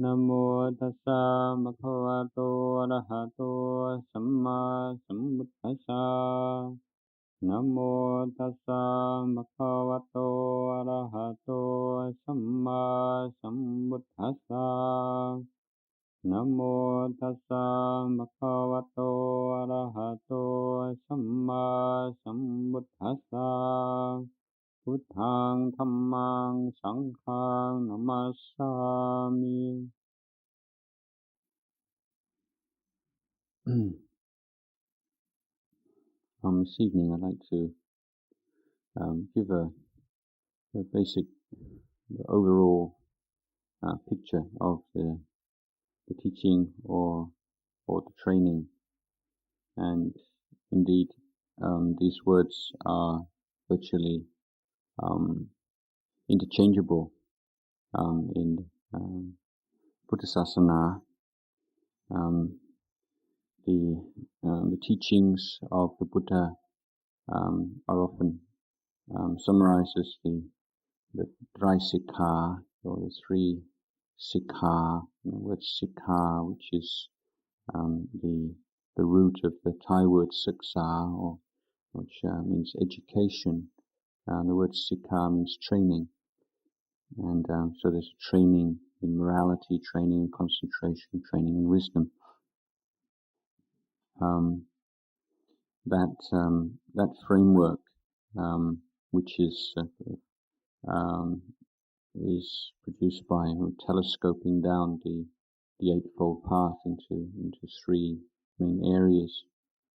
นะโมตัสสะภะคะวะโตอะระหะโตสัมมาสัมพุทธัสสะนะโมตัสสะภะคะวะโตอะระหะโตสัมมาสัมพุทธัสสะนะโมตัสสะภะคะวะโตอะระหะโตสัมมาสัมพุทธัสสะพุทธังธัมมังสังฆังนะมัสสามิ This evening I'd like to give a basic, overall picture of the teaching or the training, and indeed these words are virtually interchangeable in Buddha Sasana. The teachings of the Buddha are often summarized as the Dreisikha, or the three Sikha. The word Sikha, which is the root of the Thai word Siksa, or which means education. The word Sikha means training, and so there's training in morality, training in concentration, training in wisdom. That framework, which is produced by telescoping down the Eightfold Path into three main areas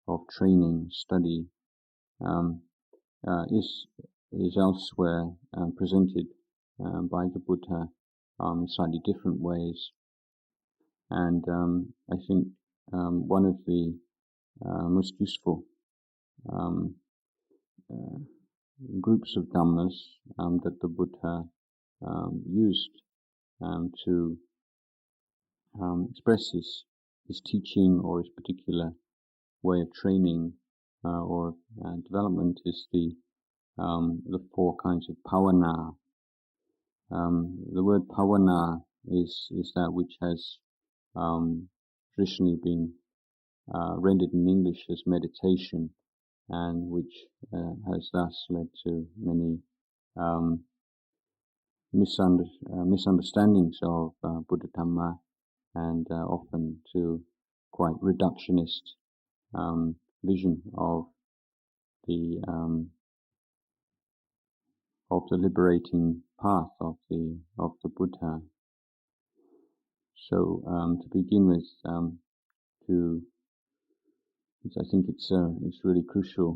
of training, study, is elsewhere presented by the Buddha in slightly different ways, and I think one of the most useful groups of Dhammas that the Buddha used to express his teaching or his particular way of training or development is the four kinds of Bhavana. The word Bhavana is that which has traditionally been rendered in English as meditation, and which has thus led to many misunderstandings of Buddha Dhamma, and often to quite reductionist vision of the liberating path of the Buddha. So to begin with, I think it's really crucial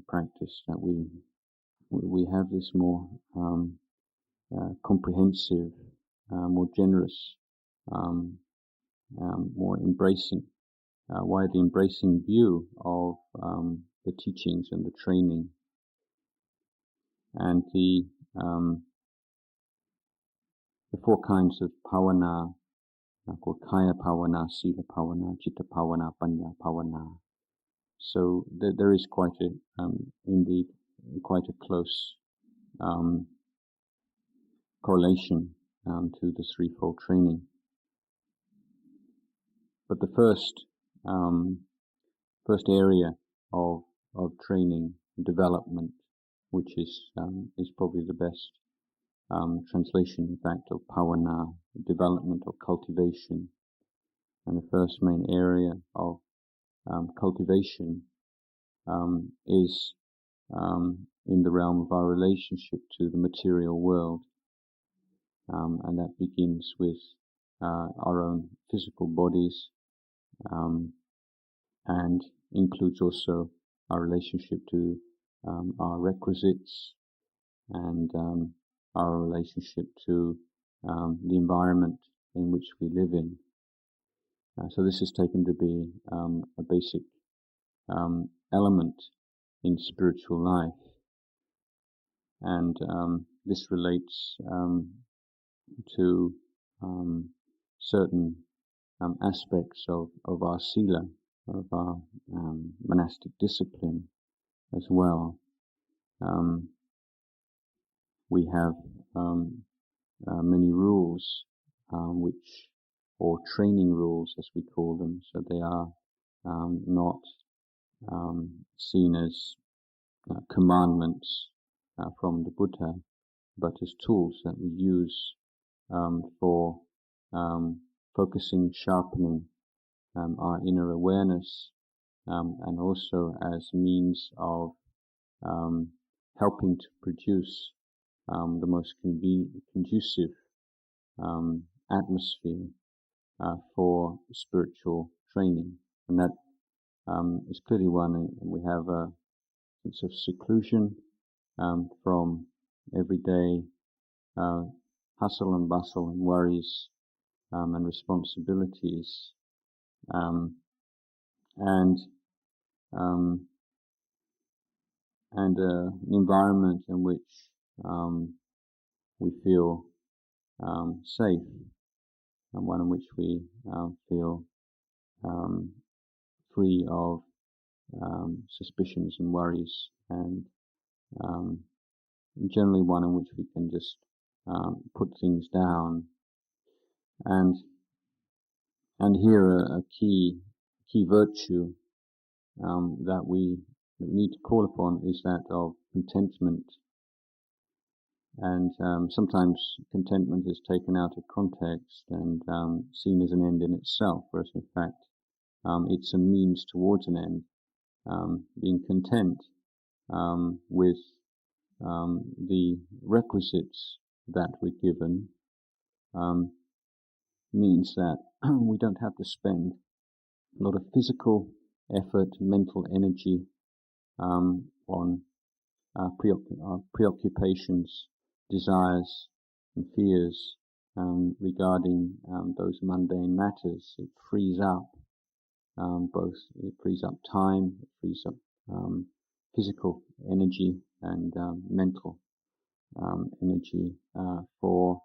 practice that we have this more comprehensive, more generous, more embracing, widely embracing view of the teachings and the training, and the four kinds of Bhavana called Kaya Bhavana, Sila Bhavana, Citta Bhavana, Panya Bhavana. So there is indeed quite a close correlation to the threefold training. But the first area of training, development, which is probably the best translation, in fact, of Bhavana, development or cultivation. And the first main area of cultivation is in the realm of our relationship to the material world, and that begins with our own physical bodies, and includes also our relationship to our requisites and our relationship to the environment in which we live in. So this is taken to be a basic element in spiritual life, and this relates to certain aspects of our sila, of our monastic discipline as well. We have many rules which, or training rules as we call them, so they are not seen as commandments from the Buddha, but as tools that we use for focusing, sharpening our inner awareness, and also as means of helping to produce the most conducive atmosphere for spiritual training. And that is clearly one. We have a sense of seclusion from everyday hustle and bustle and worries and responsibilities, and an environment in which we feel safe, and one in which we feel free of suspicions and worries, and generally one in which we can just put things down. And here a key virtue that we need to call upon is that of contentment. And sometimes contentment is taken out of context and seen as an end in itself, whereas in fact it's a means towards an end. Being content with the requisites that we're given means that we don't have to spend a lot of physical effort, mental energy on preoccupations, desires and fears regarding those mundane matters. It frees up it frees up time, it frees up physical energy and mental energy for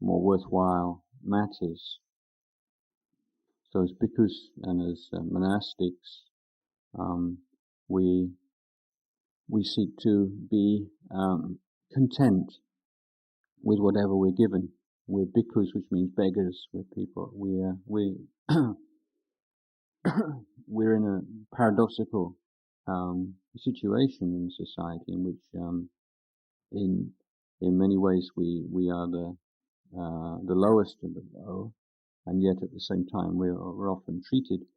more worthwhile matters. So as bhikkhus and as monastics, we seek to be content with whatever we're given. We're bhikkhus, which means beggars. We're people. We're in a paradoxical situation in society in which, in many ways, we are the lowest of the low, and yet at the same time we're often treated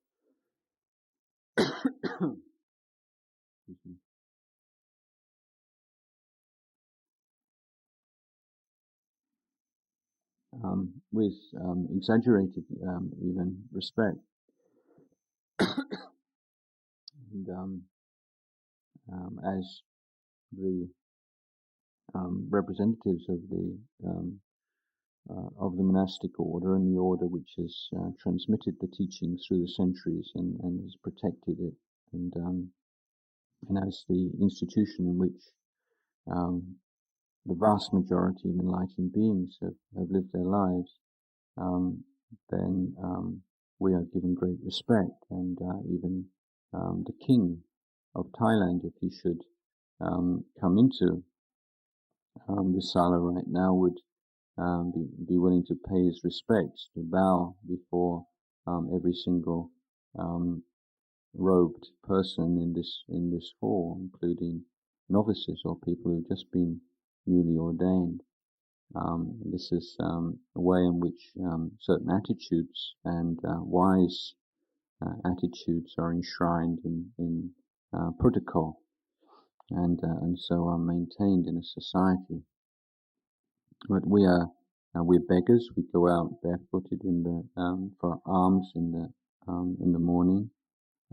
with exaggerated even respect. And as the representatives of the monastic order, and the order which has transmitted the teachings through the centuries and has protected it, and as the institution in which the vast majority of enlightened beings have lived their lives, then we are given great respect, and even the king of Thailand, if he should come into this sala right now, would be willing to pay his respects, to bow before every single robed person in this hall, including novices or people who've just been newly ordained. This is a way in which certain attitudes and wise attitudes are enshrined in protocol, and so are maintained in a society. But we're beggars. We go out barefooted for alms in the morning,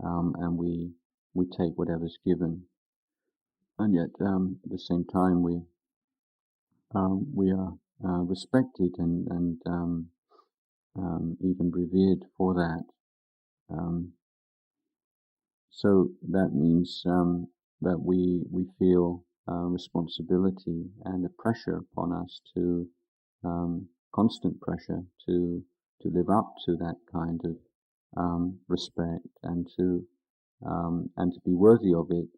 and we take whatever's given, and yet at the same time we are respected and even revered for that. So that means that we feel responsibility and a pressure upon us to constant pressure to live up to that kind of respect, and to be worthy of it.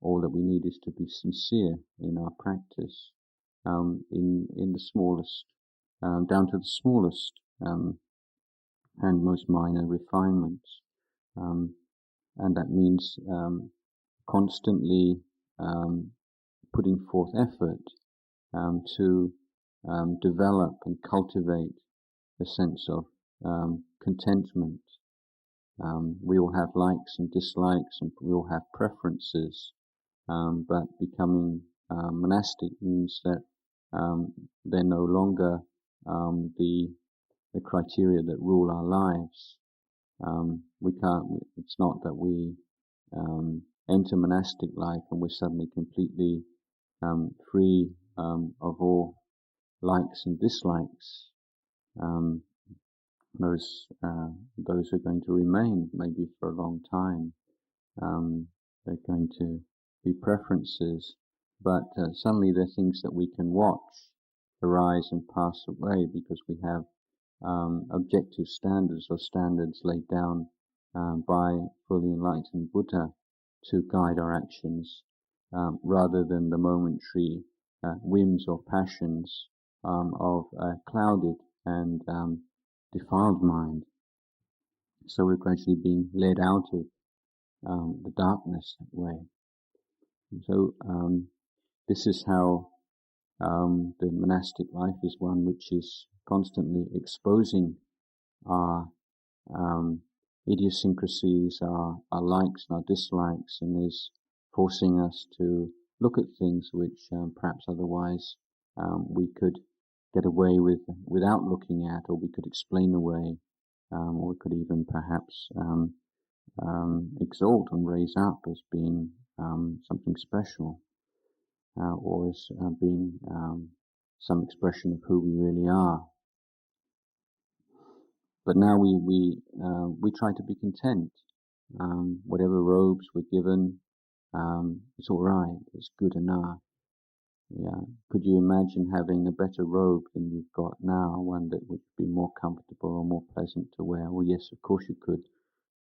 All that we need is to be sincere in our practice. in the smallest, down to the smallest and most minor refinements. And that means constantly putting forth effort to develop and cultivate a sense of contentment. We all have likes and dislikes, and we all have preferences, but becoming monastic means that they're no longer the criteria that rule our lives. We can't. It's not that we enter monastic life and we're suddenly completely free of all likes and dislikes. Those are going to remain maybe for a long time. They're going to be preferences, but suddenly they're things that we can watch arise and pass away because we have objective standards or standards laid down by fully enlightened Buddha to guide our actions, rather than the momentary whims or passions of a clouded and defiled mind. So we're gradually being led out of the darkness that way. And so this is how the monastic life is one which is constantly exposing our idiosyncrasies, our likes and our dislikes, and is forcing us to look at things which perhaps otherwise we could get away with without looking at, or we could explain away, or we could even perhaps exalt and raise up as being something special, or as being some expression of who we really are. But now we try to be content. Whatever robes we're given, it's all right. It's good enough. Yeah. Could you imagine having a better robe than you've got now, one that would be more comfortable or more pleasant to wear? Well, yes, of course you could.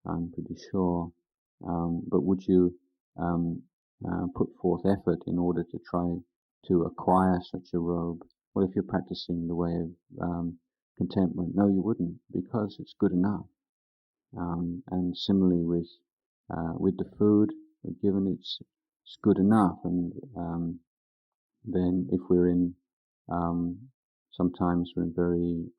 I'm pretty sure. But would you put forth effort in order to try to acquire such a robe? Well, if you're practicing the way of contentment, no, you wouldn't, because it's good enough. And similarly with the food given, it's good enough. And then if we're in sometimes we're in very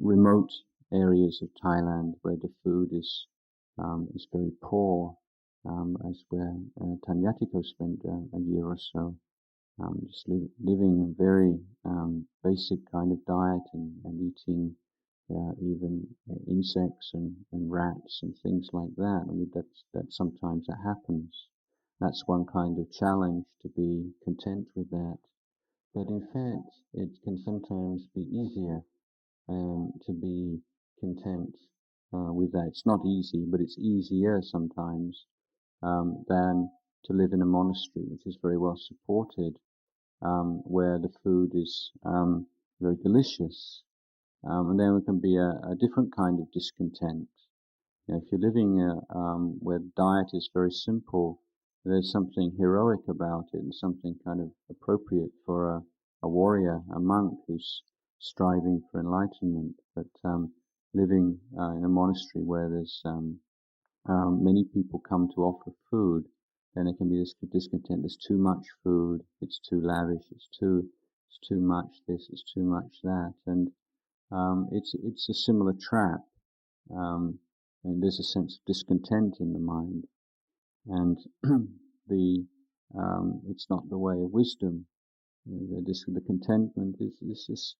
remote areas of Thailand where the food is very poor, as where Tanyatiko spent a year or so, just living a very basic kind of diet and eating even insects and rats and things like that. I mean, that sometimes that happens. That's one kind of challenge, to be content with that. But in fact, it can sometimes be easier to be content with that. It's not easy, but it's easier sometimes than to live in a monastery, which is very well supported, where the food is very delicious. And then there can be a different kind of discontent. You know, if you're living where diet is very simple, there's something heroic about it and something kind of appropriate for a warrior, a monk who's striving for enlightenment. But living in a monastery where there's many people come to offer food, then there can be this discontent. There's too much food. It's too lavish. It's too much this. It's too much that. And it's a similar trap. And there's a sense of discontent in the mind, and it's not the way of wisdom. The contentment is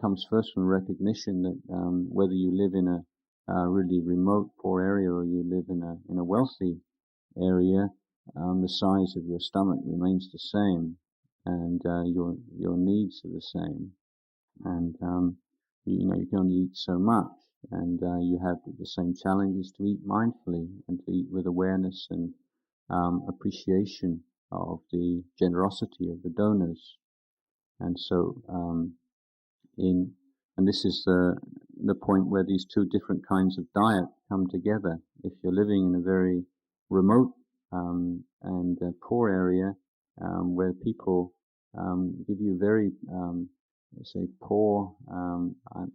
comes first from recognition that whether you live in a really remote, poor area or you live in a wealthy area, the size of your stomach remains the same, and your needs are the same, and you can only eat so much. And you have the same challenges to eat mindfully and to eat with awareness and appreciation of the generosity of the donors. And so, and this is the point where these two different kinds of diet come together. If you're living in a very remote and poor area, where people give you very, say, poor,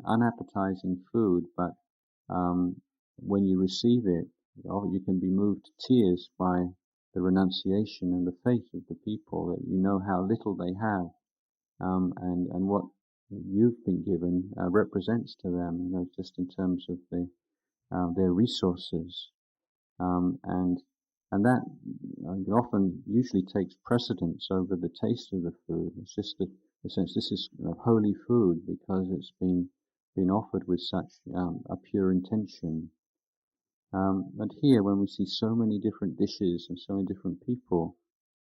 unappetizing food, but when you receive it, you can be moved to tears by the renunciation and the faith of the people, that you know how little they have, and what you've been given represents to them, just in terms of their resources, and that often usually takes precedence over the taste of the food. It's just the sense this is holy food because it's been offered with such a pure intention. But here, when we see so many different dishes and so many different people,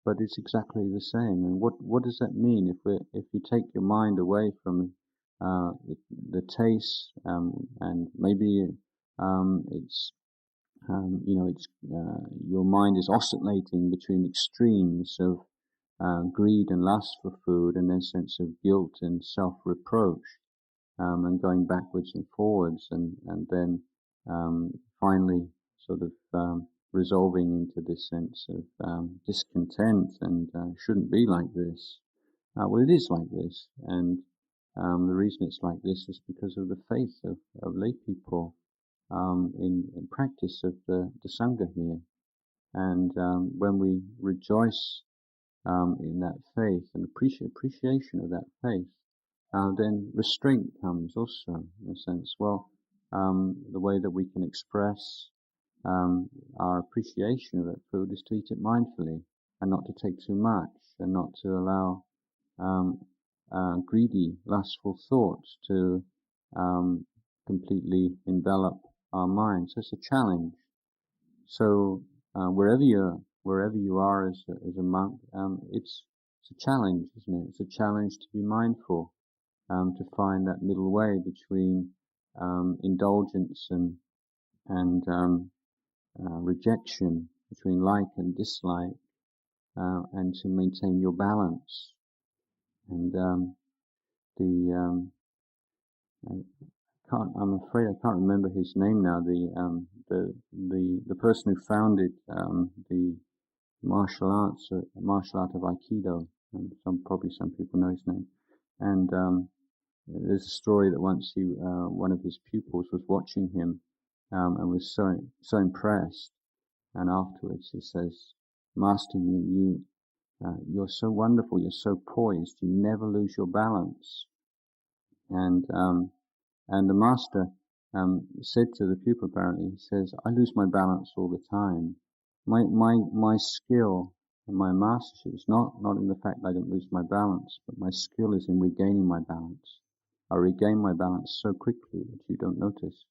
but it's exactly the same. And what does that mean if you take your mind away from the taste, and maybe it's your mind is oscillating between extremes of greed and lust for food, and then sense of guilt and self-reproach, and going backwards and forwards, and then finally sort of resolving into this sense of discontent and shouldn't be like this. Well, it is like this, and the reason it's like this is because of the faith of lay people in practice of the Sangha here. And when we rejoice in that faith and appreciation of that faith, then restraint comes also, in a sense. Well, the way that we can express our appreciation of that food is to eat it mindfully, and not to take too much, and not to allow greedy, lustful thoughts to completely envelop our minds. So it's a challenge. So wherever you are as a monk, it's a challenge, isn't it? It's a challenge to be mindful, to find that middle way between indulgence and rejection, between like and dislike, and to maintain your balance. And I'm afraid I can't remember his name now. The person who founded the martial art of Aikido. Probably some people know his name. And there's a story that once one of his pupils was watching him, and was so impressed. And afterwards he says, "Master, you're so wonderful. You're so poised. You never lose your balance." And the master said to the pupil, apparently, he says, "I lose my balance all the time. My skill and my mastership is not in the fact that I don't lose my balance, but my skill is in regaining my balance. I regain my balance so quickly that you don't notice.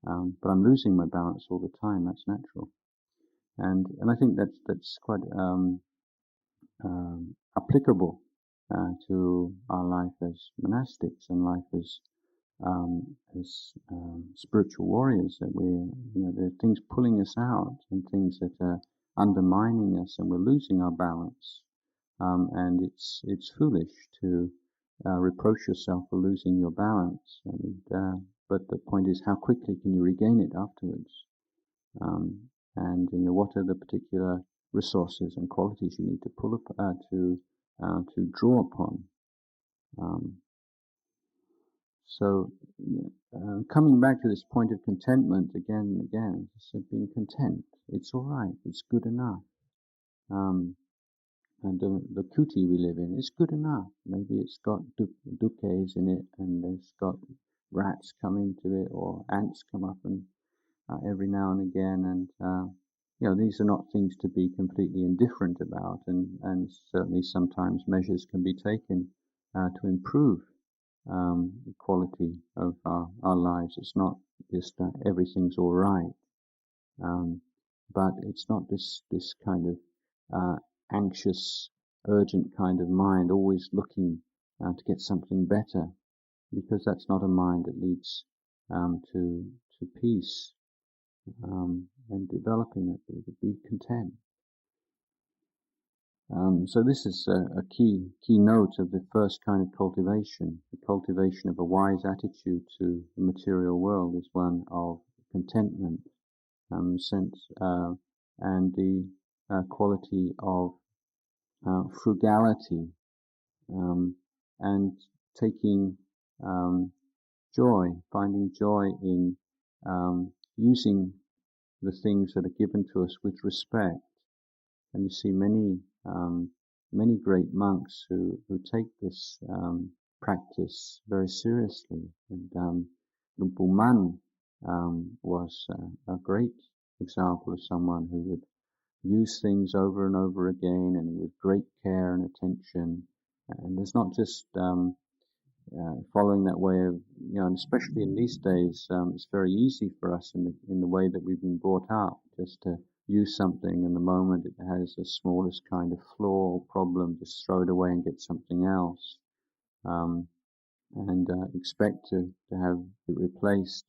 But I'm losing my balance all the time. That's natural." And I think that's quite applicable to our life as monastics and life as spiritual warriors, that there are things pulling us out and things that are undermining us, and we're losing our balance. And it's foolish to reproach yourself for losing your balance. But the point is, how quickly can you regain it afterwards? And what are the particular resources and qualities you need to pull up to draw upon? So coming back to this point of contentment again and again, so being content, it's all right, it's good enough. And the kuti we live in is good enough. Maybe it's got dukes in it, and it's got rats come into it, or ants come up and every now and again, and these are not things to be completely indifferent about, and certainly sometimes measures can be taken to improve the quality of our lives. It's not just everything's all right, but it's not this kind of anxious, urgent kind of mind, always looking to get something better, because that's not a mind that leads to peace and developing it, to be content. So this is a key note of the first kind of cultivation. The cultivation of a wise attitude to the material world is one of contentment, and the quality of frugality, and taking joy, finding joy in using the things that are given to us with respect. And you see many great monks who take this practice very seriously. And Ubon was a great example of someone who would use things over and over again and with great care and attention. And it's not just following that way of, and especially in these days, it's very easy for us in the way that we've been brought up, just to use something and the moment it has the smallest kind of flaw or problem, just throw it away and get something else, and expect to have it replaced.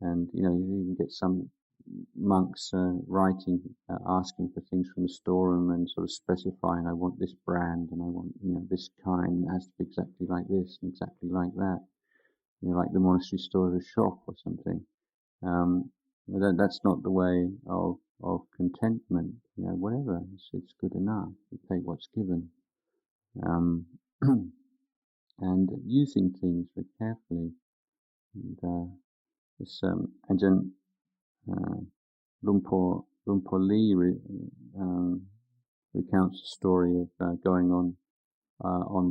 And you even get some monks writing, asking for things from the storeroom and sort of specifying, I want this brand and I want this kind. It has to be exactly like this and exactly like that. Like the monastery store is a shop or something. That's not the way of contentment. Whatever, it's good enough. You take what's given, and using things very carefully. And this Ajahn Lumpur Lee recounts a story of going on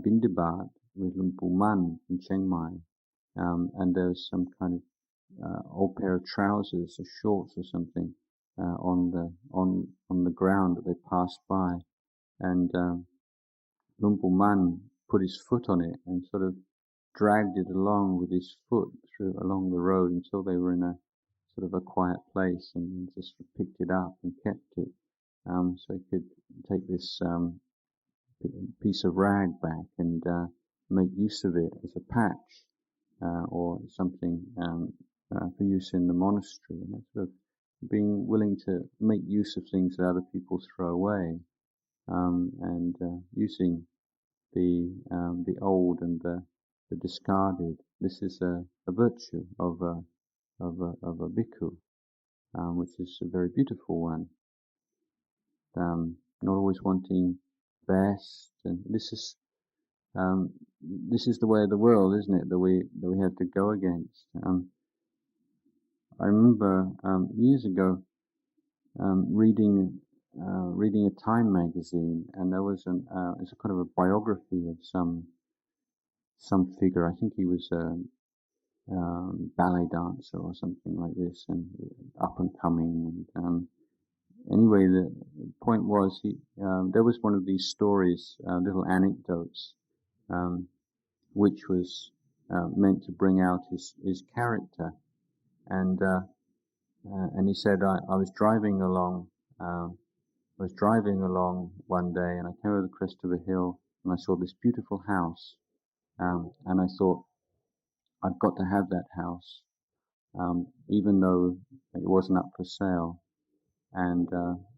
Bindabat with Lumpur Man in Chiang Mai, and there's some kind of old pair of trousers or shorts or something on the ground that they passed by, and Lumpur Man put his foot on it and sort of dragged it along with his foot along the road until they were in a sort of a quiet place, and just picked it up and kept it, so he could take this piece of rag back and make use of it as a patch or something for use in the monastery. And sort of being willing to make use of things that other people throw away, and using the old and the discarded. This is a virtue of a bhikkhu, which is a very beautiful one. Not always wanting best, and this is the way of the world, isn't it? That we have to go against. I remember years ago reading a Time magazine, and there was it's a kind of a biography of some figure. I think he was a ballet dancer or something like this, and up and coming. And anyway, the point was there was one of these stories, little anecdotes, which was meant to bring out his character. And he said, I was driving along one day, and I came over the crest of a hill, and I saw this beautiful house, and I thought, I've got to have that house, even though it wasn't up for sale. And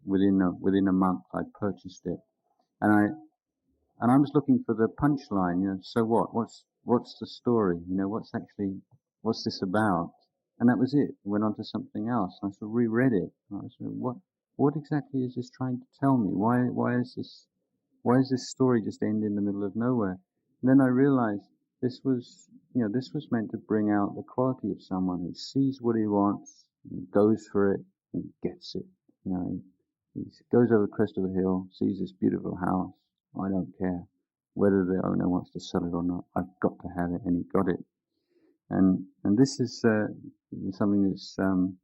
within a month, I purchased it, and I was looking for the punchline. So what? What's the story? What's this about? And that was it. I went on to something else. I sort of reread it. I said, what exactly is this trying to tell me? Why is this story just end in the middle of nowhere? And then I realized this was meant to bring out the quality of someone who sees what he wants, and goes for it, and gets it. He goes over the crest of a hill, sees this beautiful house. I don't care whether the owner wants to sell it or not. I've got to have it, and he got it. And this is something that's kind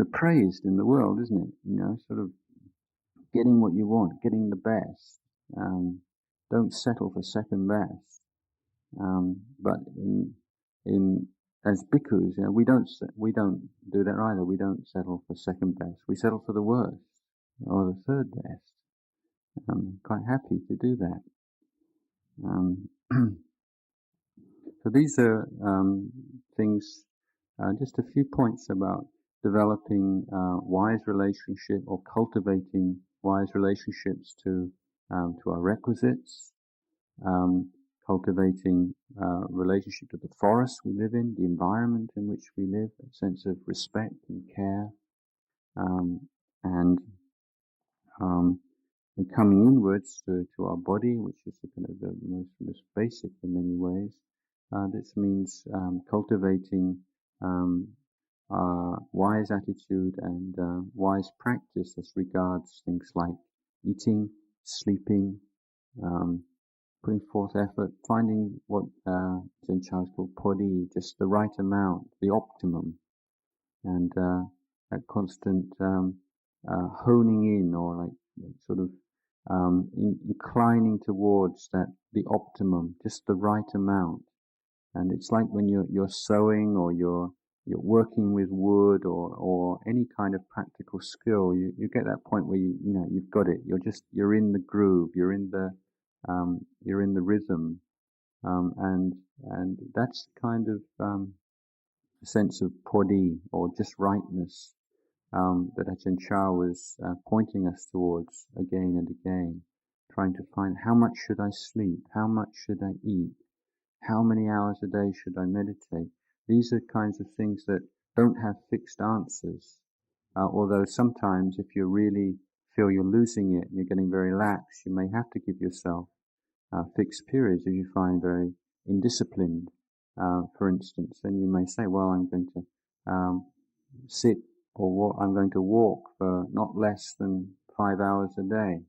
of praised in the world, isn't it? Sort of getting what you want, getting the best. Don't settle for second best. But as bhikkhus, we don't do that either. We don't settle for second best. We settle for the worst or the third best. I'm quite happy to do that. So these are things, just a few points about developing wise relationship or cultivating wise relationships to our requisites, cultivating relationship to the forest we live in, the environment in which we live, a sense of respect and care, and And coming inwards to our body, which is the kind of the most basic in many ways, this means cultivating wise attitude and wise practice as regards things like eating, sleeping, putting forth effort, finding what Ajahn Chah's called podi, just the right amount, the optimum, and that constant honing in, or like sort of inclining towards that the optimum, just the right amount. And it's like when you're sewing, or you're working with wood, or any kind of practical skill, you get that point where you know you've got it. You're in the groove. You're in the rhythm, and that's kind of sense of podi, or just rightness, that Ajahn Chah was pointing us towards again and again, trying to find how much should I sleep, how much should I eat, how many hours a day should I meditate. These are kinds of things that don't have fixed answers, although sometimes if you really feel you're losing it and you're getting very lax, you may have to give yourself fixed periods if you find very indisciplined, for instance. Then you may say, well, I'm going to sit or I'm going to walk for not less than 5 hours a day,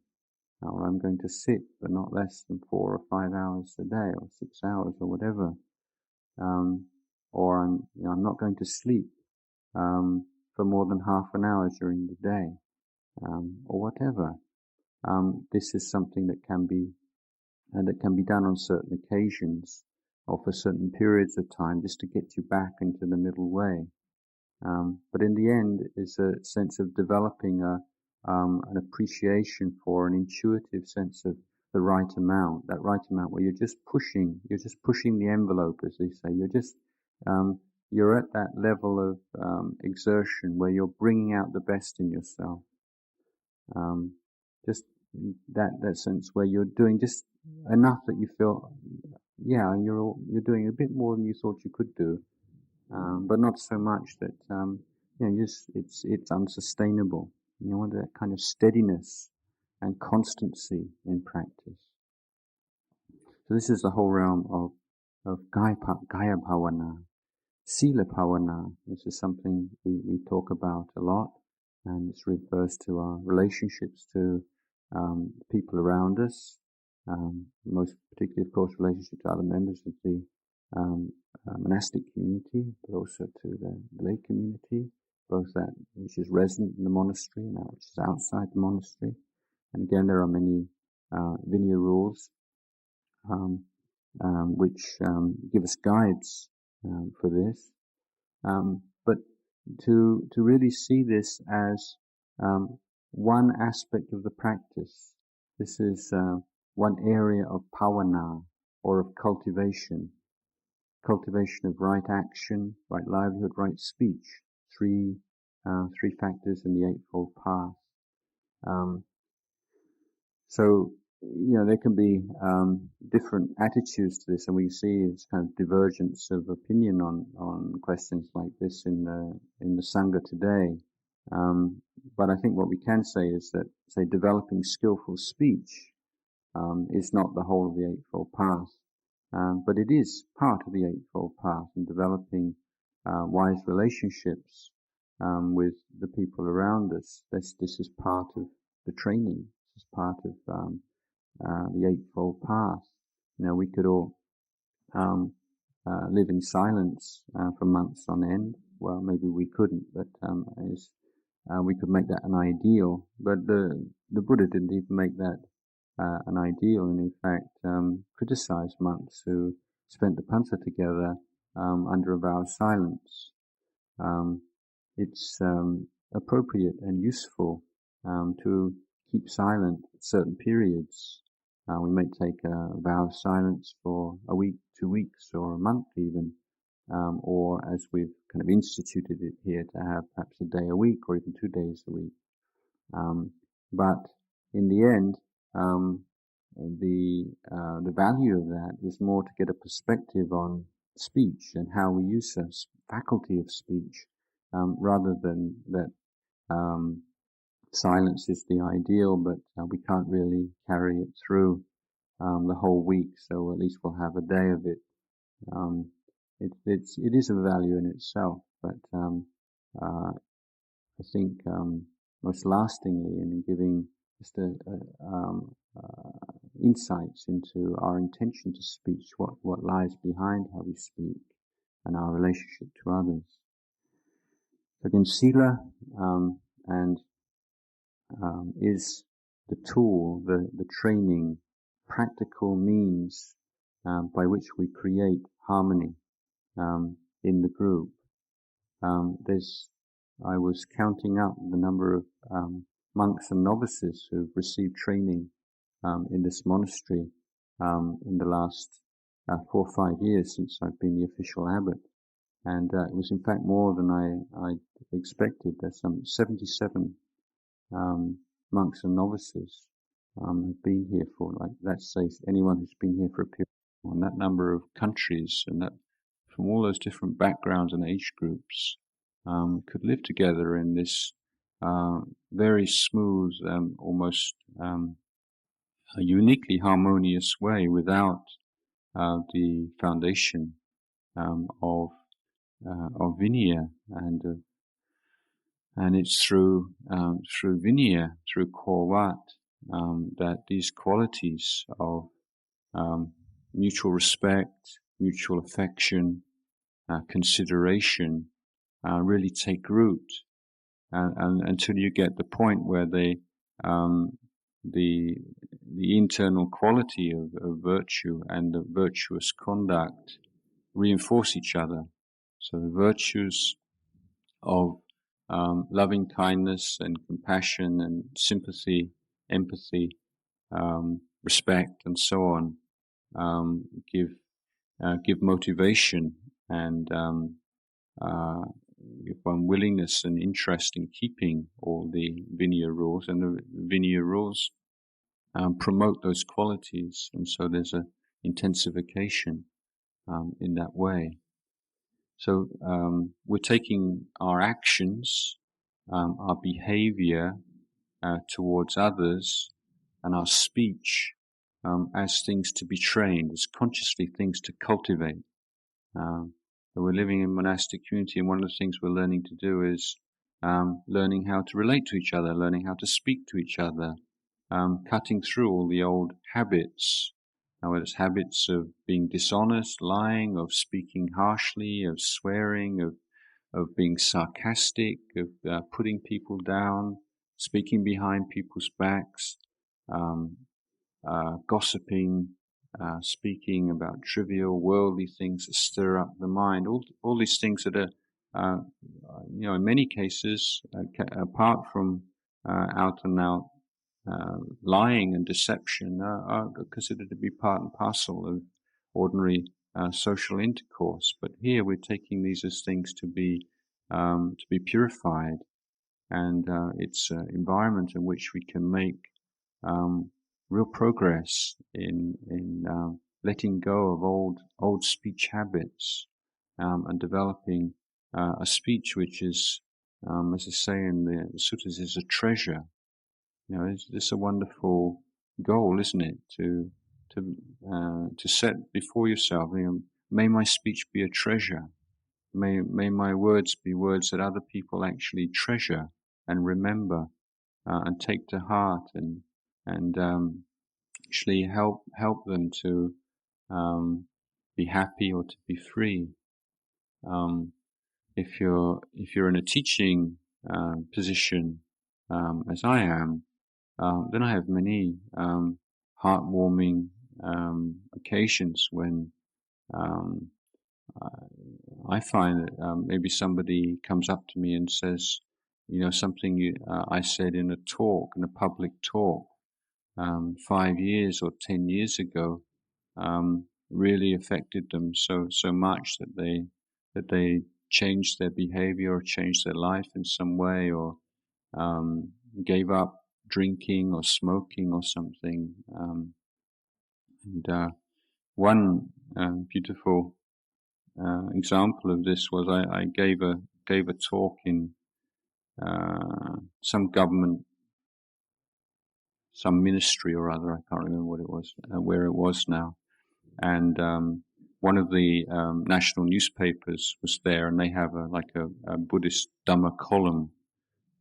or I'm going to sit for not less than 4 or 5 hours a day, or 6 hours, or whatever, or I'm not going to sleep for more than half an hour during the day, or whatever. This is something that can be done on certain occasions, or for certain periods of time, just to get you back into the middle way. But in the end, it's a sense of developing an appreciation for an intuitive sense of the right amount, that right amount where you're just pushing the envelope, as they say. You're at that level of exertion where you're bringing out the best in yourself. Just that sense where you're doing just enough that you feel, yeah, you're doing a bit more than you thought you could do. But not so much that it's unsustainable. You want that kind of steadiness and constancy in practice. So this is the whole realm of Gaya Bhavana, Sila Bhavana. This is something we talk about a lot, and this refers to our relationships to people around us, most particularly, of course, relationship to other members of the monastic community, but also to the lay community, both that which is resident in the monastery and that which is outside the monastery. And again, there are many Vinaya rules which give us guides for this. But to really see this as one aspect of the practice, this is one area of bhavana, or of cultivation of right action, right livelihood, right speech, three factors in the Eightfold Path. So, there can be different attitudes to this, and we see it's kind of divergence of opinion on questions like this in the Sangha today. But I think what we can say is that, say, developing skillful speech is not the whole of the Eightfold Path. But it is part of the Eightfold Path, in developing wise relationships with the people around us. This is part of the training. This is part of the Eightfold Path. We could all live in silence for months on end. Well, maybe we couldn't, but we could make that an ideal. But the Buddha didn't even make that an ideal, and in fact criticized monks who spent the pansa together under a vow of silence. It's appropriate and useful to keep silent at certain periods. We may take a vow of silence for a week, 2 weeks, or a month even, or as we've kind of instituted it here, to have perhaps a day a week, or even 2 days a week. But in the end, the value of that is more to get a perspective on speech and how we use the faculty of speech, rather than that silence is the ideal, but we can't really carry it through the whole week. So at least we'll have a day of it. It is a value in itself, but I think most lastingly in giving just insights into our intention to speech, what lies behind how we speak, and our relationship to others. So again, sila and is the tool, the training, practical means by which we create harmony in the group. I was counting up the number of monks and novices who've received training in this monastery in the last 4 or 5 years since I've been the official abbot. And it was in fact more than I expected. There's some 77 monks and novices have been here for, like, let's say, anyone who's been here for a period, and that number of countries, and that from all those different backgrounds and age groups could live together in this very smooth, almost a uniquely harmonious way without the foundation of Vinaya, and it's through Vinaya, through Korvat, that these qualities of mutual respect, mutual affection, consideration really take root, and until you get the point where the internal quality of virtue and the virtuous conduct reinforce each other. So the virtues of loving kindness and compassion and sympathy, empathy, respect, and so on give motivation and give one willingness and interest in keeping all the Vinaya rules, and the Vinaya rules promote those qualities, and so there's a intensification in that way. So we're taking our actions, our behavior towards others, and our speech as things to be trained, as consciously things to cultivate. So we're living in monastic community, and one of the things we're learning to do is learning how to relate to each other, learning how to speak to each other, cutting through all the old habits, whether it's habits of being dishonest, lying, of speaking harshly, of swearing, of being sarcastic, of putting people down, speaking behind people's backs, gossiping, speaking about trivial, worldly things that stir up the mind. All these things that are, in many cases, apart from out and out lying and deception, are considered to be part and parcel of ordinary social intercourse. But here we're taking these as things to be purified, and it's an environment in which we can make real progress in letting go of old speech habits and developing a speech which is, as I say in the suttas, is a treasure. It's a wonderful goal, isn't it? To set before yourself, may my speech be a treasure. May my words be words that other people actually treasure and remember and take to heart, and actually help them to be happy or to be free. If you're in a teaching position, as I am, then I have many heartwarming occasions when I find that maybe somebody comes up to me and says, something I said in a public talk 5 years or 10 years ago really affected them so much that they changed their behavior or changed their life in some way, or gave up drinking or smoking or something. And one beautiful example of this was I gave a talk in some government some ministry or other. I can't remember what it was, where it was now. And one of the national newspapers was there, and they have a Buddhist Dhamma column.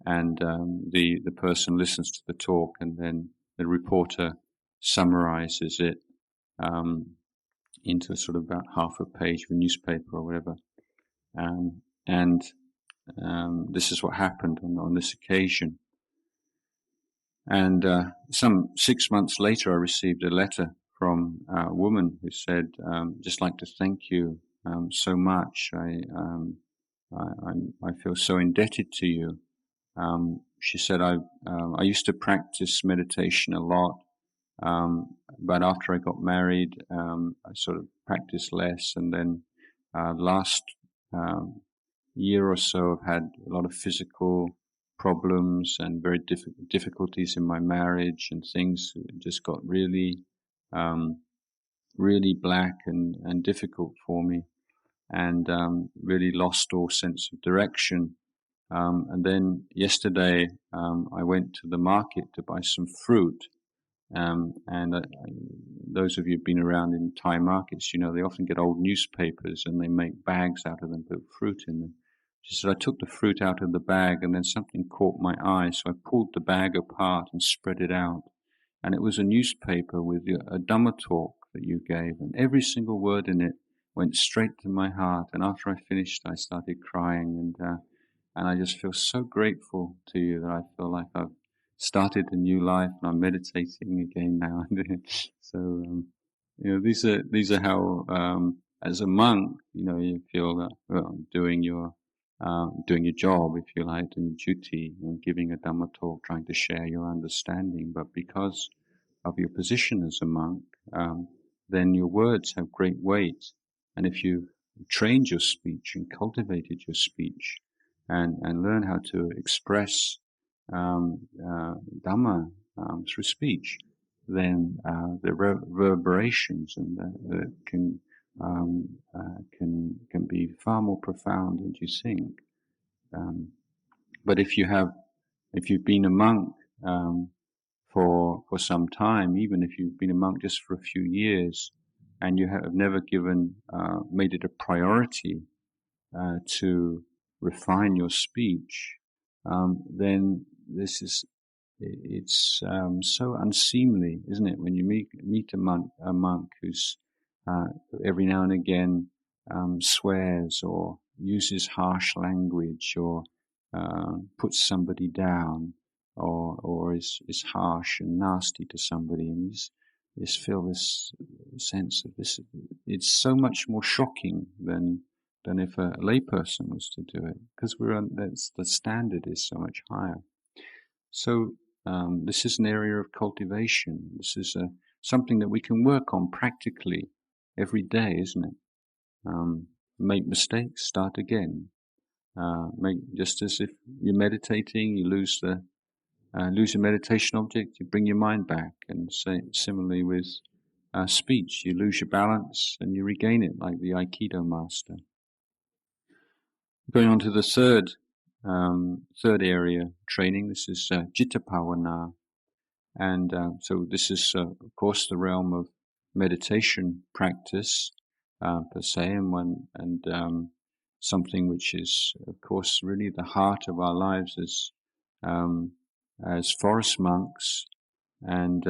And the person listens to the talk, and then the reporter summarizes it into sort of about half a page of a newspaper or whatever. And this is what happened on this occasion. And some 6 months later, I received a letter from a woman who said, "Just like to thank you so much. I feel so indebted to you." She said, I used to practice meditation a lot, but after I got married, I sort of practiced less, and then last year or so I've had a lot of physical problems and very difficulties in my marriage, and things just got really black and difficult for me, and really lost all sense of direction. And then yesterday I went to the market to buy some fruit, and those of you who've been around in Thai markets, you know, they often get old newspapers and they make bags out of them, put fruit in them. She said, I took the fruit out of the bag and then something caught my eye, so I pulled the bag apart and spread it out. And it was a newspaper with a Dhamma talk that you gave, and every single word in it went straight to my heart. And after I finished, I started crying, and I just feel so grateful to you that I feel like I've started a new life and I'm meditating again now. So, you know, these are how, as a monk, you know, you feel that, well, doing your job, if you like, doing duty, you know, giving a Dhamma talk, trying to share your understanding. But because of your position as a monk, then your words have great weight. And if you've trained your speech and cultivated your speech and learn how to express Dhamma through speech, then the reverberations and can be far more profound than you think. But if you've been a monk for some time, even if you've been a monk just for a few years, and you have never made it a priority to refine your speech, then it's so unseemly, isn't it? When you meet a monk who's every now and again swears or uses harsh language or puts somebody down or is harsh and nasty to somebody, and you just feel this sense of this. It's so much more shocking than if a layperson was to do it, because the standard is so much higher. So this is an area of cultivation. This is something that we can work on practically every day, isn't it? Make mistakes, start again. Just as if you're meditating, you lose your meditation object, you bring your mind back, and similarly with speech, you lose your balance and you regain it, like the Aikido master. Going on to the third area training. This is Citta Bhavana, and so this is of course the realm of meditation practice per se, and something which is of course really the heart of our lives as forest monks, and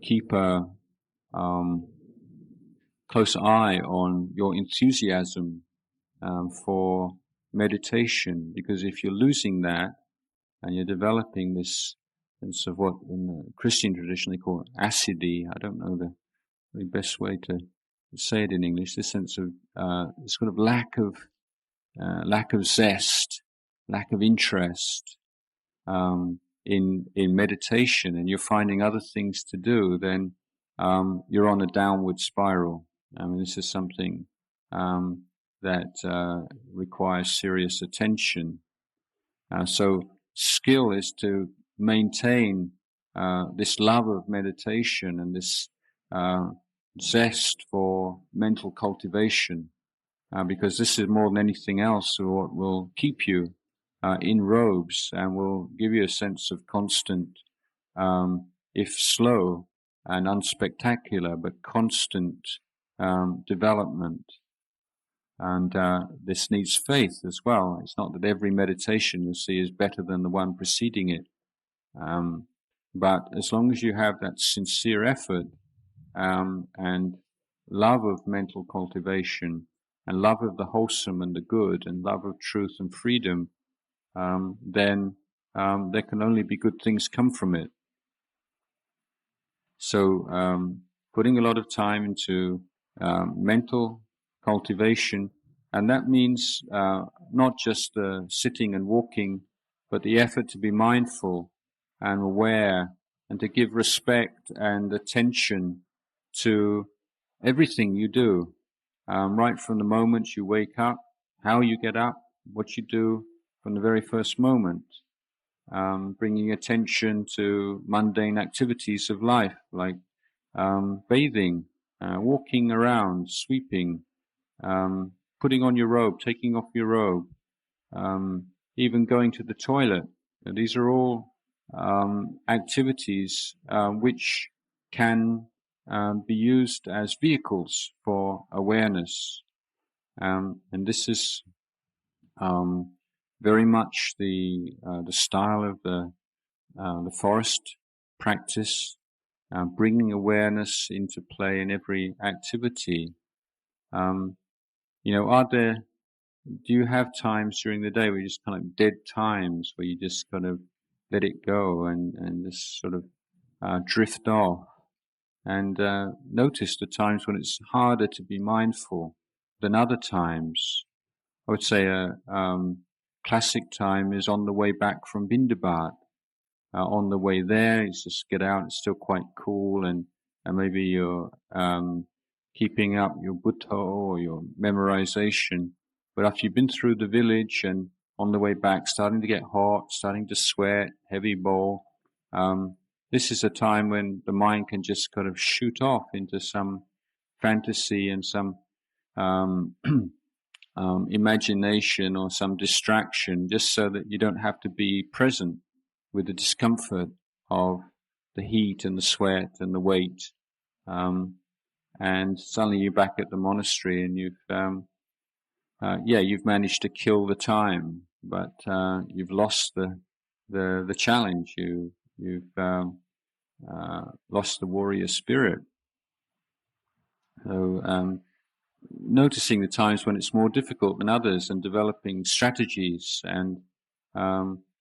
keep a close eye on your enthusiasm for meditation, because if you're losing that and you're developing this sense of what in the Christian tradition they call acidity, I don't know the best way to say it in English, this sense of this kind of lack of zest, lack of interest in meditation, and you're finding other things to do, then you're on a downward spiral. I mean, this is something that requires serious attention. So skill is to maintain this love of meditation and this zest for mental cultivation, because this is more than anything else what will keep you in robes and will give you a sense of constant, if slow and unspectacular, but constant development. And this needs faith as well. It's not that every meditation you see is better than the one preceding it. But as long as you have that sincere effort and love of mental cultivation and love of the wholesome and the good and love of truth and freedom, then there can only be good things come from it. So putting a lot of time into mental cultivation, and that means not just sitting and walking, but the effort to be mindful and aware and to give respect and attention to everything you do, right from the moment you wake up, how you get up, what you do from the very first moment, bringing attention to mundane activities of life like bathing, walking around, sweeping, putting on your robe, taking off your robe, even going to the toilet. These are all activities which can be used as vehicles for awareness. And this is very much the style of the forest practice, bringing awareness into play in every activity. Do you have times during the day where you just kind of dead times where you just kind of let it go and just sort of drift off? And notice the times when it's harder to be mindful than other times. I would say a classic time is on the way back from Vindabad. On the way there, you just get out, it's still quite cool, and maybe you're keeping up your Buddha or your memorization. But after you've been through the village and on the way back, starting to get hot, starting to sweat, heavy bowl, this is a time when the mind can just kind of shoot off into some fantasy and some imagination or some distraction, just so that you don't have to be present with the discomfort of the heat and the sweat and the weight. And suddenly you're back at the monastery and you've managed to kill the time, but you've lost the challenge. You've lost the warrior spirit. So noticing the times when it's more difficult than others and developing strategies and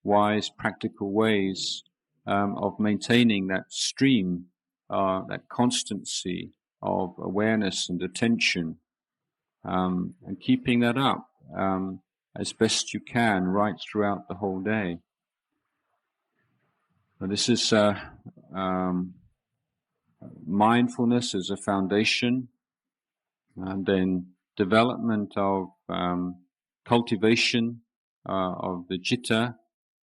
wise practical ways of maintaining that stream, that constancy of awareness and attention, and keeping that up as best you can right throughout the whole day. So this is mindfulness as a foundation, and then development of cultivation of the citta,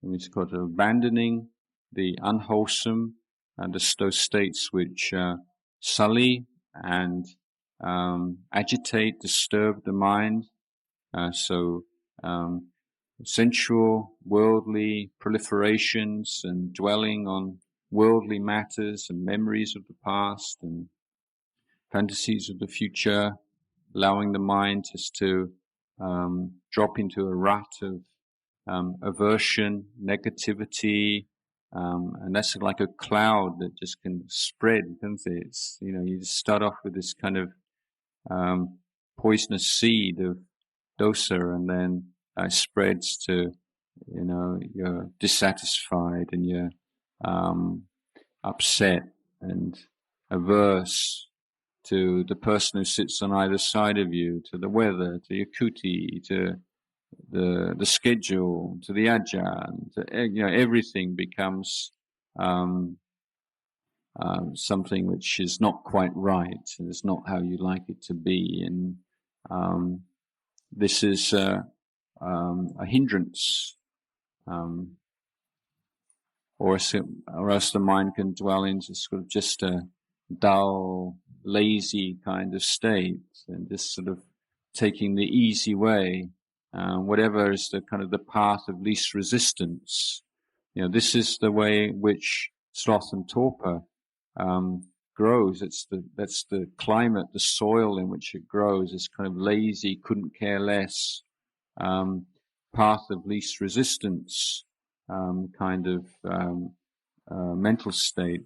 and it's called abandoning the unwholesome and those states which sully and agitate, disturb the mind. So sensual, worldly proliferations and dwelling on worldly matters and memories of the past and fantasies of the future, allowing the mind just to drop into a rut of aversion, negativity, and that's like a cloud that just can spread, can't it? It's, you just start off with this kind of poisonous seed of dosa, and then it spreads to, you're dissatisfied and you're upset and averse to the person who sits on either side of you, to the weather, to your kuti, to the schedule, to the ajahn, to, everything becomes something which is not quite right, and it's not how you like it to be, and this is a hindrance, or else the mind can dwell into sort of just a dull, lazy kind of state, and just sort of taking the easy way whatever is the kind of the path of least resistance. This is the way in which sloth and torpor grows. That's the climate, the soil in which it grows. It's kind of lazy, couldn't care less, path of least resistance kind of mental state.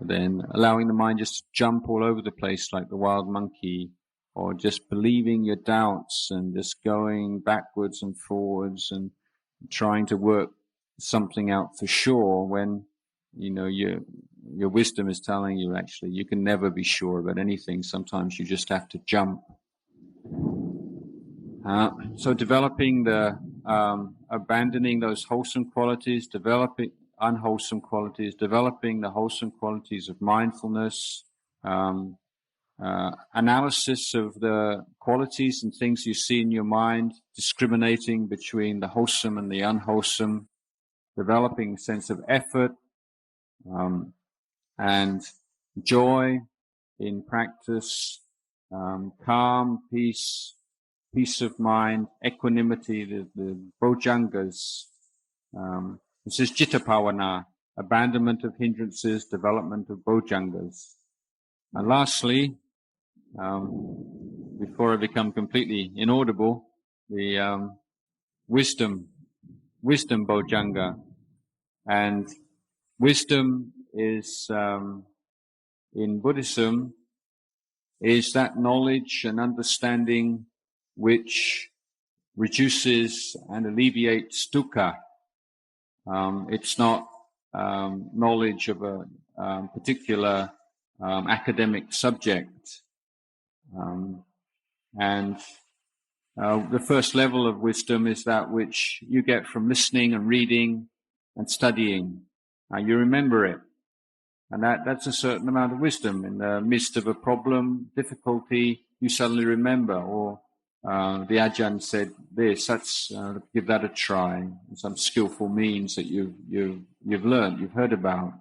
And then allowing the mind just to jump all over the place like the wild monkey, or just believing your doubts and just going backwards and forwards and trying to work something out for sure when your wisdom is telling you actually you can never be sure about anything. Sometimes you just have to jump. So developing abandoning those wholesome qualities, developing unwholesome qualities, developing the wholesome qualities of mindfulness, analysis of the qualities and things you see in your mind, discriminating between the wholesome and the unwholesome, developing a sense of effort and joy in practice, calm, peace of mind, equanimity, the bojjhangas. This is citta bhavana, abandonment of hindrances, development of bojjhangas. And lastly, before I become completely inaudible, the wisdom bojjhanga. And wisdom is, in Buddhism, is that knowledge and understanding which reduces and alleviates dukkha. It's not knowledge of a particular academic subject. And the first level of wisdom is that which you get from listening and reading and studying. You remember it. And that's a certain amount of wisdom. In the midst of a problem, difficulty, you suddenly remember. Or the Ajahn said this, give that a try. Some skillful means that you've learned, you've heard about.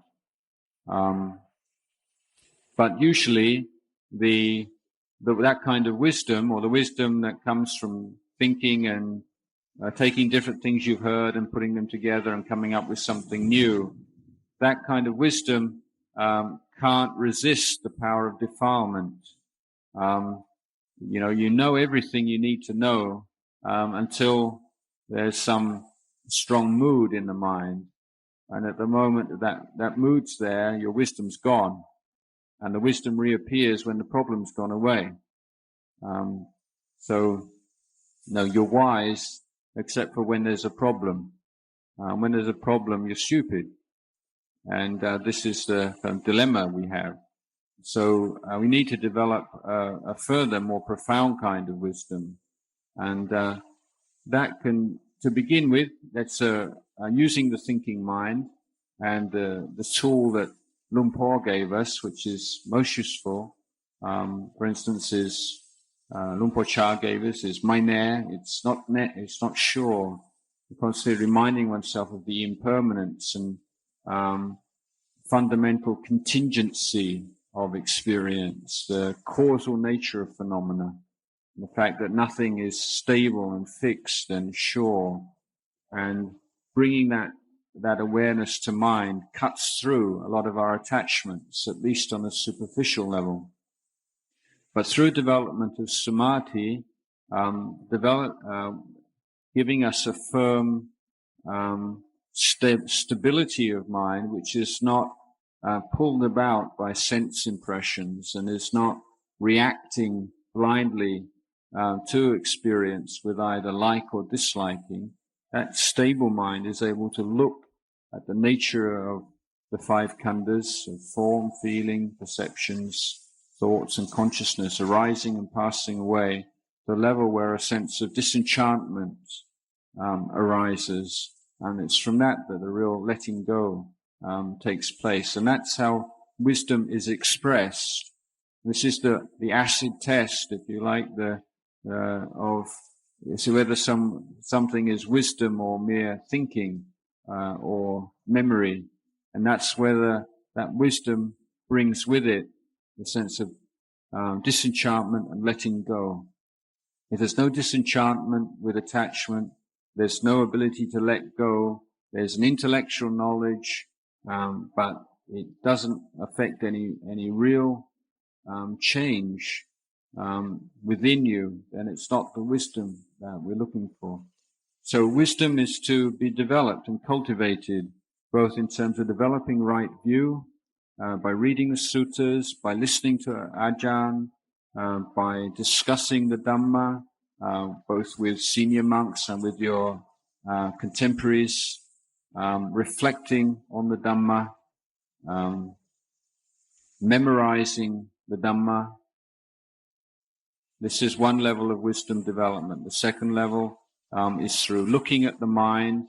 But usually that kind of wisdom, or the wisdom that comes from thinking and taking different things you've heard and putting them together and coming up with something new, that kind of wisdom can't resist the power of defilement. You know everything you need to know until there's some strong mood in the mind. And at the moment that mood's there, your wisdom's gone. And the wisdom reappears when the problem's gone away. So you're wise except for when there's a problem. When there's a problem, you're stupid. And this is the kind of dilemma we have. So we need to develop a further, more profound kind of wisdom. And that can, to begin with, that's using the thinking mind and the tool that Luang Por gave us, which is most useful. For instance, is Luang Por Cha gave us is Mainare. It's not sure. Constantly reminding oneself of the impermanence and fundamental contingency of experience, the causal nature of phenomena, the fact that nothing is stable and fixed and sure, and bringing that awareness to mind cuts through a lot of our attachments, at least on a superficial level. But through development of samadhi, giving us a firm stability of mind, which is not pulled about by sense impressions and is not reacting blindly to experience with either like or disliking. That stable mind is able to look at the nature of the five khandhas of form, feeling, perceptions, thoughts and consciousness arising and passing away to a level where a sense of disenchantment arises. And it's from that the real letting go takes place. And that's how wisdom is expressed. This is the acid test, if you like, of see whether something is wisdom or mere thinking or memory. And that's whether that wisdom brings with it the sense of disenchantment and letting go. If there's no disenchantment with attachment, there's no ability to let go, there's an intellectual knowledge, but it doesn't affect any real change within you, then it's not the wisdom that we're looking for. So wisdom is to be developed and cultivated, both in terms of developing right view, by reading the suttas, by listening to Ajahn, by discussing the Dhamma, both with senior monks and with your contemporaries, reflecting on the Dhamma, memorizing the Dhamma. This is one level of wisdom development. The second level is through looking at the mind,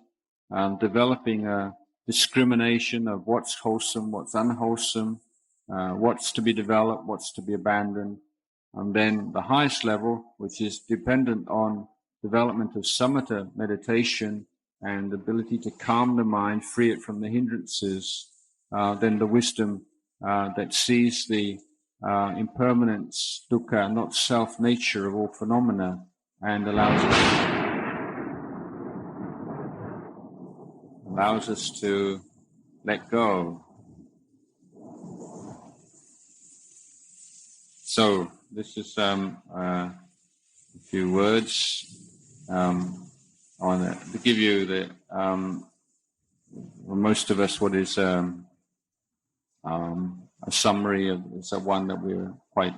developing a discrimination of what's wholesome, what's unwholesome, what's to be developed, what's to be abandoned. And then the highest level, which is dependent on development of samatha meditation and the ability to calm the mind, free it from the hindrances, then the wisdom that sees the impermanence, dukkha, not self nature of all phenomena, and allows us to let go. So this is a few words on it to give you the most of us what is a summary of it's one that we're quite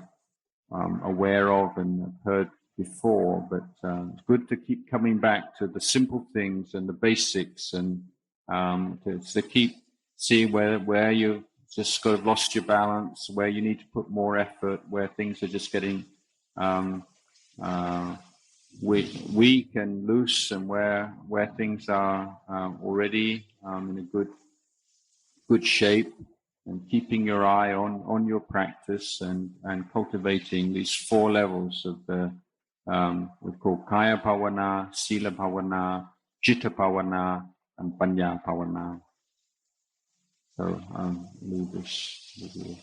aware of and have heard before, but it's good to keep coming back to the simple things and the basics, and to keep seeing where you've just got lost your balance, where you need to put more effort, where things are just getting weak and loose, and where things are already in a good shape, and keeping your eye on your practice and cultivating these four levels of the we call kaya bhavana, sila bhavana, citta bhavana, and panya bhavana. So leave this with you.